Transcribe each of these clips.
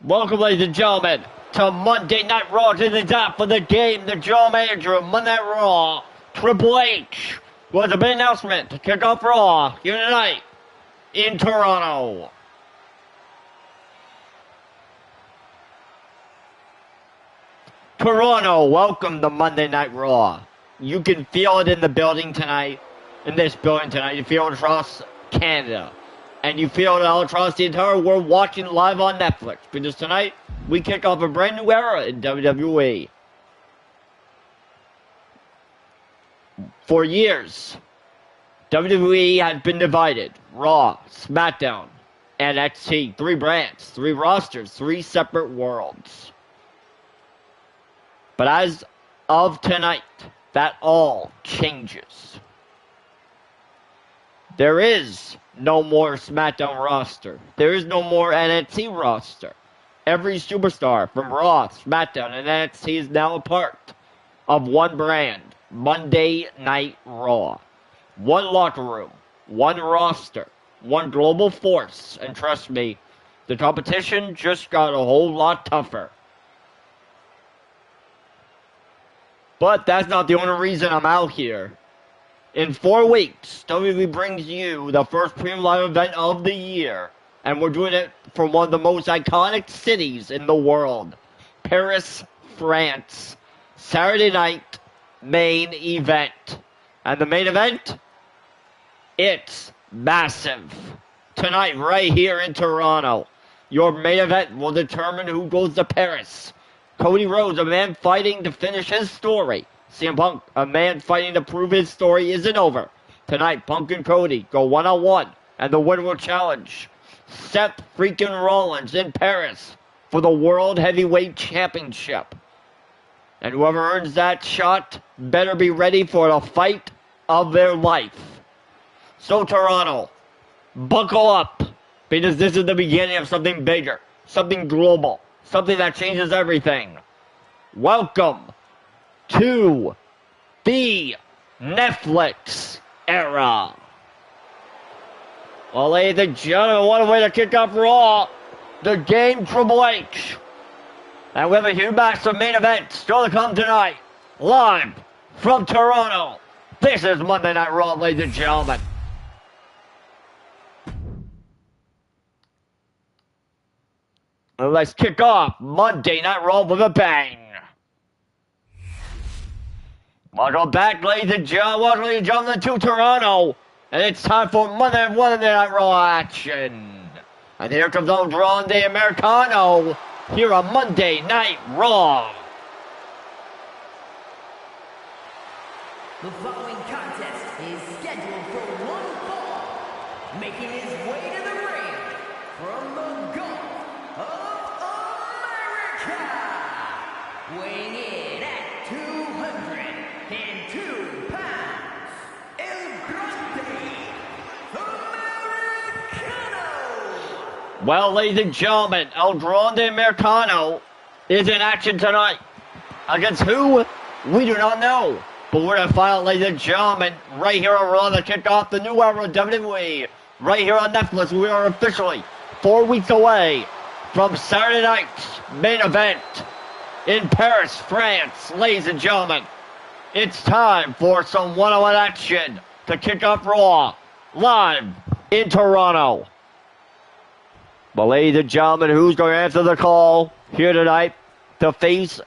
Welcome, ladies and gentlemen, to Monday Night Raw. To the top for the game, the general manager of Monday Night Raw, Triple H, was a big announcement to kick off Raw here tonight in Toronto. Toronto, welcome to Monday Night Raw. You can feel it in the building tonight, in this building tonight. You feel it across Canada. And you feel it all across the entire world watching live on Netflix. Because tonight, we kick off a brand new era in WWE. For years, WWE has been divided. Raw, SmackDown, NXT. 3 brands, 3 rosters, 3 separate worlds. But as of tonight, that all changes. There is no more SmackDown roster. There is no more NXT roster. Every superstar from Raw, SmackDown, and NXT is now a part of one brand, Monday Night Raw. One locker room, one roster, one global force. And trust me, the competition just got a whole lot tougher. But that's not the only reason I'm out here. In 4 weeks, WWE brings you the first premium live event of the year. And we're doing it from one of the most iconic cities in the world. Paris, France. Saturday night main event. And the main event? It's massive. Tonight, right here in Toronto. Your main event will determine who goes to Paris. Cody Rhodes, a man fighting to finish his story. CM Punk, a man fighting to prove his story isn't over. Tonight, Punk and Cody go one-on-one, and the winner will challenge Seth freaking Rollins in Paris for the World Heavyweight Championship. And whoever earns that shot better be ready for the fight of their life. So Toronto, buckle up, because this is the beginning of something bigger, something global, something that changes everything. Welcome to the Netflix era. Well, ladies and gentlemen, what a way to kick off Raw. The game, Triple H. And we have a huge match of main event still to come tonight. Live from Toronto. This is Monday Night Raw, ladies and gentlemen. And let's kick off Monday Night Raw with a bang. Welcome back, ladies and gentlemen. Welcome, ladies and gentlemen, to Toronto. And it's time for Monday Night Raw action. And here comes El Grande Americano here on Monday Night Raw. The following contest is scheduled for one fall, making his way to the ring from the Gulf of America, weighing in at 202 pounds, El Grande Americano. Well, ladies and gentlemen, El Grande Americano is in action tonight. Against who? We do not know. But we're going to find out, ladies and gentlemen, right here on Raw to kick off the new era of WWE. Right here on Netflix, we are officially 4 weeks away from Saturday night's main event in Paris, France. Ladies and gentlemen, it's time for some one-on-one action to kick off Raw live in Toronto. But ladies and gentlemen, who's going to answer the call here tonight to face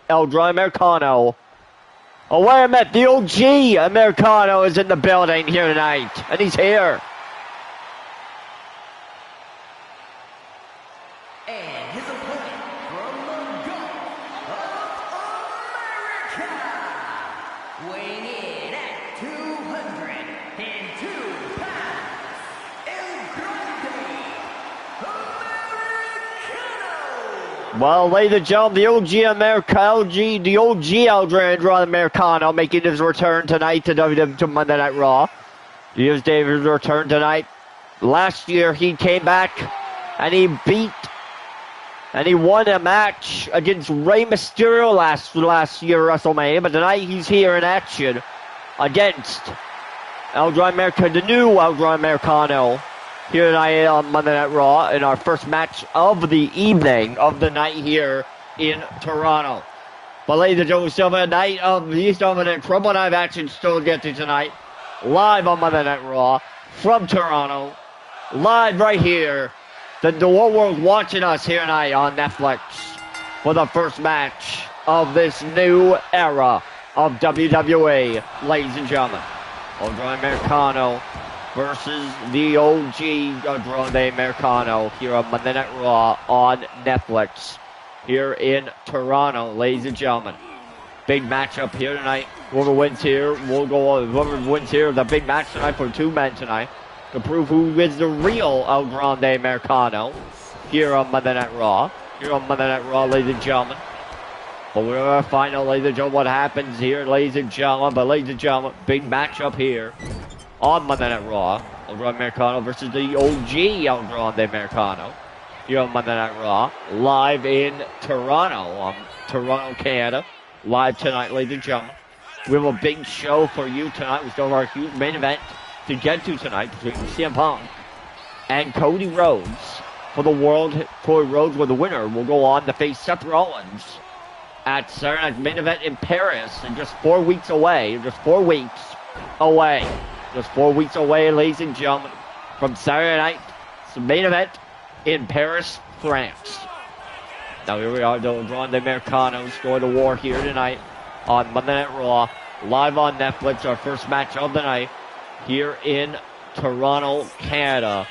El Grande Americano? Oh, wait a minute, the OG Americano is in the building here tonight, and he's here. And his opponent from the Gulf of America, weighing in at 202 pounds, El Grande Americano. Well, ladies and gentlemen, the OG El Grande Americano making his return tonight to Monday Night Raw. Here's David's return tonight. Last year, he came back and he won a match against Rey Mysterio last year at WrestleMania, but tonight he's here in action against El Grande Americano, the new El Grande Americano. here tonight on Monday Night Raw in our first match of the evening, of the night here in Toronto. But ladies and gentlemen, we still have a night of these dominant Trouble Night action still to get to tonight. Live on Monday Night Raw from Toronto. Live right here. The whole world watching us here tonight on Netflix for the first match of this new era of WWE, ladies and gentlemen. Andrade Americano versus the OG Andrade Americano here on Monday Night Raw on Netflix here in Toronto, ladies and gentlemen. Big matchup here tonight. Whoever wins here will go on. Whoever wins here, the big match tonight for two men tonight to prove who is the real Andrade Americano here on Monday Night Raw. Here on Monday Night Raw, ladies and gentlemen. But we're going to find out, ladies and gentlemen, what happens here, ladies and gentlemen. But ladies and gentlemen, big matchup here on Monday Night Raw. Andrade Americano versus the OG Andrade Americano here on Monday Night Raw. Live in Toronto, Toronto, Canada. Live tonight, ladies and gentlemen. We have a big show for you tonight. We still have our huge main event to get to tonight between CM Punk and Cody Rhodes for the World. Cody Rhodes, where the winner will go on to face Seth Rollins at Saturday Night's main event in Paris, and just 4 weeks away. Just 4 weeks away. Just 4 weeks away, ladies and gentlemen, from Saturday night's main event in Paris, France. Now here we are, the Andrade Americanos going to war here tonight on Monday Night Raw, live on Netflix. Our first match of the night here in Toronto, Canada.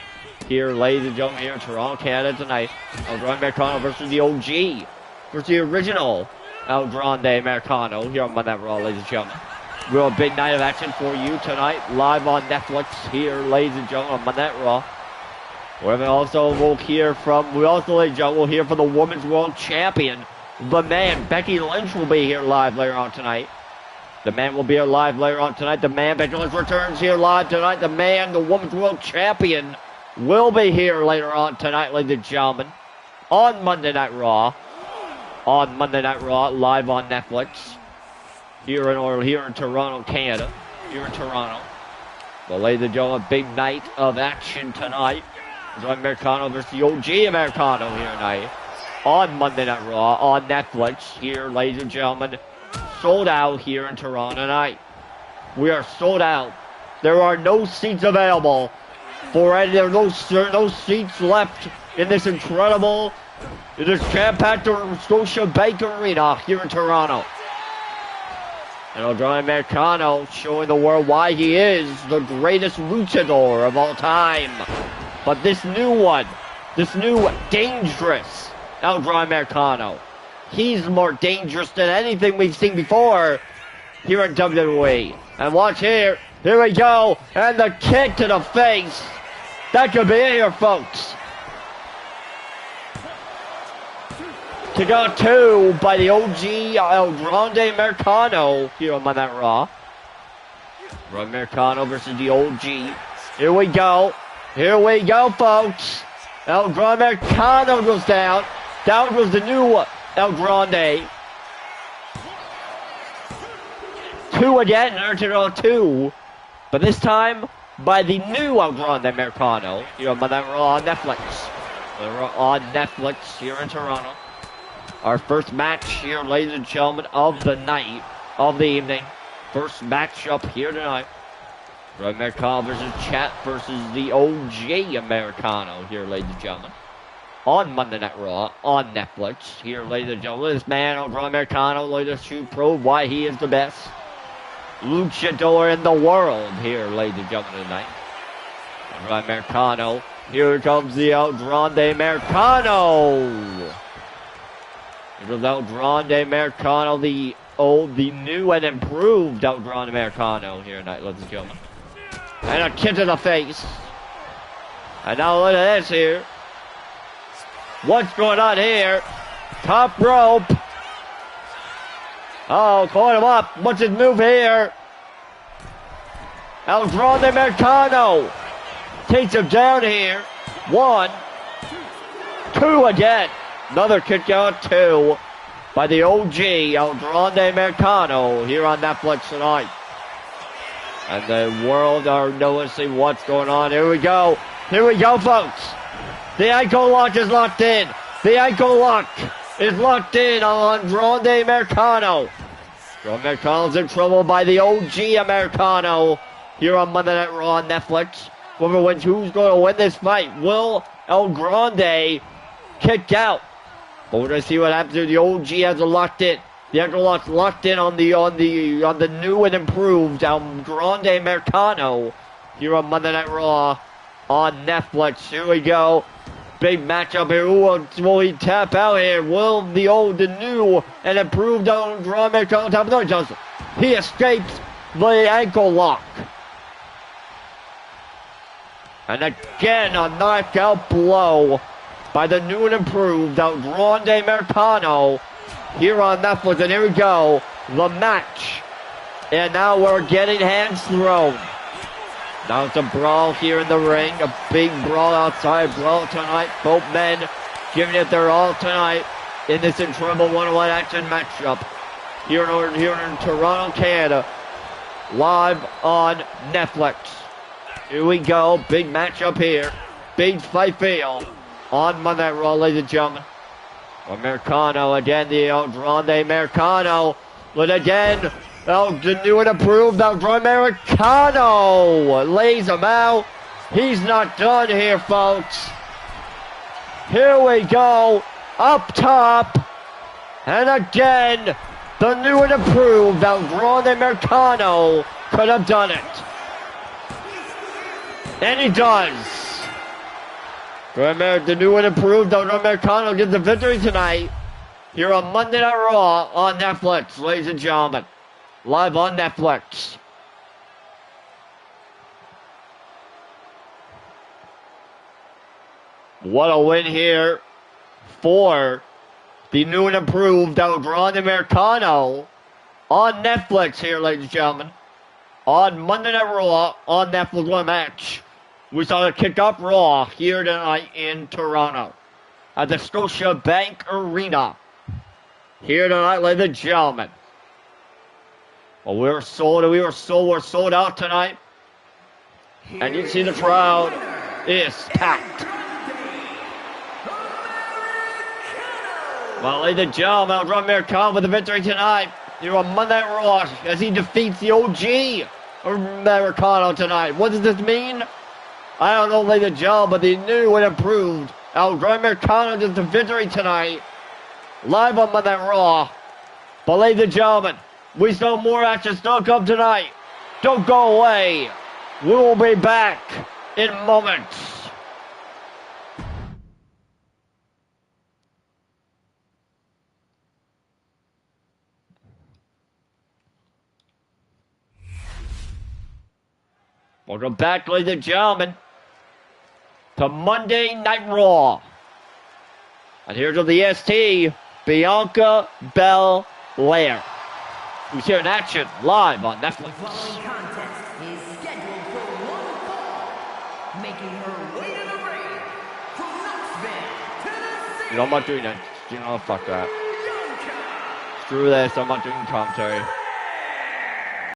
Here, ladies and gentlemen, here in Toronto, Canada tonight. Andrade Americano versus the OG, versus the original Andrade Americano here on Monday Night Raw, ladies and gentlemen. We have a big night of action for you tonight, live on Netflix here, ladies and gentlemen, on Monday Night Raw. We'll ladies and gentlemen, we'll hear from the Women's World Champion, the man, Becky Lynch, will be here live later on tonight. The man will be here live later on tonight. The man, Becky Lynch, returns here live tonight. The man, the Women's World Champion, will be here later on tonight, ladies and gentlemen, on Monday Night Raw. On Monday Night Raw, live on Netflix. Here in Toronto, Canada. Here in Toronto. Well, ladies and gentlemen, big night of action tonight. Andrade Americano versus the OG Americano here tonight. On Monday Night Raw, on Netflix. Here, ladies and gentlemen, sold out here in Toronto tonight. We are sold out. There are no seats available for any. There are no seats left in this incredible, in this jam-packed Scotia Bank Arena here in Toronto. And Andrade Americano showing the world why he is the greatest luchador of all time. But this new one, this new dangerous Andrade Americano, he's more dangerous than anything we've seen before here in WWE. And watch here, here we go, and the kick to the face. That could be it here, folks. To go two by the OG Andrade Americano here on Monday Night Raw. Andrade Americano versus the OG. Here we go. Here we go, folks. Andrade Americano goes down. Down goes the new Andrade. Two again, on two. But this time by the new Andrade Americano here on Monday Night Raw on Netflix. We're on Netflix here in Toronto. Our first match here, ladies and gentlemen, of the night, of the evening. First matchup here tonight. Andrade Americano versus Chat versus the OG Americano here, ladies and gentlemen. On Monday Night Raw, on Netflix. Here, ladies and gentlemen, this man, Andrade Americano, latest to prove why he is the best luchador in the world here, ladies and gentlemen, tonight. Andrade Americano. Here comes the Andrade Americano. It was Andrade Americano, the new and improved Andrade Americano here tonight, ladies and gentlemen. And a kick to the face. And now look at this here. What's going on here? Top rope. Oh, caught him up. What's his move here? Andrade Americano takes him down here. 1, 2 again. Another kick out, 2 by the OG Andrade Americano here on Netflix tonight. And the world are noticing what's going on. Here we go. Here we go, folks. The ankle lock is locked in. The ankle lock is locked in on Grande Americano. Grande Americano's in trouble by the OG Americano here on Monday Night Raw on Netflix. Whoever wins, who's going to win this fight? Will El Grande kick out? But we're going to see what happens here. The OG has it locked in. The ankle lock's locked in on the new and improved El Grande Americano here on Monday Night Raw on Netflix. Here we go. Big matchup here. Will he tap out here? Will the new and improved El Grande Americano tap out? Does he escapes the ankle lock? And again, a knockout blow by the new and improved El Grande Americano here on Netflix. And here we go, the match. And now we're getting hands thrown. Now it's a brawl here in the ring, a big brawl outside, brawl tonight. Both men giving it their all tonight in this incredible one-on-one action matchup here in Toronto, Canada, live on Netflix. Here we go, big matchup here, big fight feel on Monday Night Raw, ladies and gentlemen. Americano again, the El Grande Americano, but again, the new and approved El Grande Americano lays him out. He's not done here, folks. Here we go, up top, and again, the new and approved El Grande Americano could have done it. And he does. The new and improved El Grande Americano gets the victory tonight here on Monday Night Raw on Netflix, ladies and gentlemen. Live on Netflix. What a win here for the new and improved El Grande Americano on Netflix here, ladies and gentlemen. On Monday Night Raw on Netflix, one match. We saw the kick-off Raw here tonight in Toronto at the Scotiabank Arena. Here tonight, ladies and gentlemen. Well, we're sold out tonight. And you can see the crowd is packed. Well, ladies and gentlemen, El Grande Americano with the victory tonight here on Monday Night Raw as he defeats the OG Americano tonight. What does this mean? I don't know, ladies and gentlemen, but the new and improved El Grande Americano gets the victory tonight live on Monday Night Raw. But ladies and gentlemen, we still have more action still come tonight. Don't go away. We will be back in moments. Welcome back, ladies and gentlemen, to Monday Night Raw. And here's the EST, Bianca Belair, who's here in action live on Netflix. The following contest is scheduled for one fall, making her way to the ring from Knoxville, Tennessee. You know, I'm not doing that. You know, fuck that. Bianca Screw this, I'm not doing commentary.